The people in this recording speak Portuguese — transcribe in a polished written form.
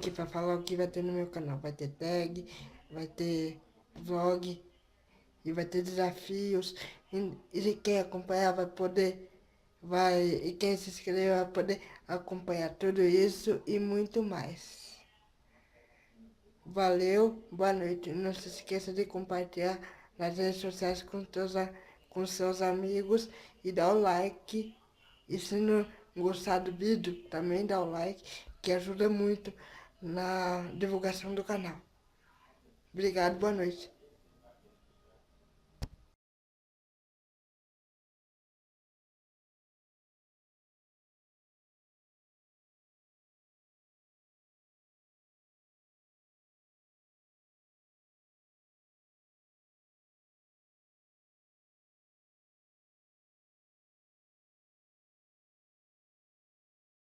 aqui pra falar o que vai ter no meu canal. Vai ter tag, vai ter vlog e vai ter desafios. E quem acompanhar vai poder, e quem se inscrever vai poder acompanhar tudo isso e muito mais. Valeu, boa noite. Não se esqueça de compartilhar nas redes sociais com seus amigos e dar o like. E se não gostar do vídeo, também dá o like, que ajuda muito na divulgação do canal. Obrigado, boa noite.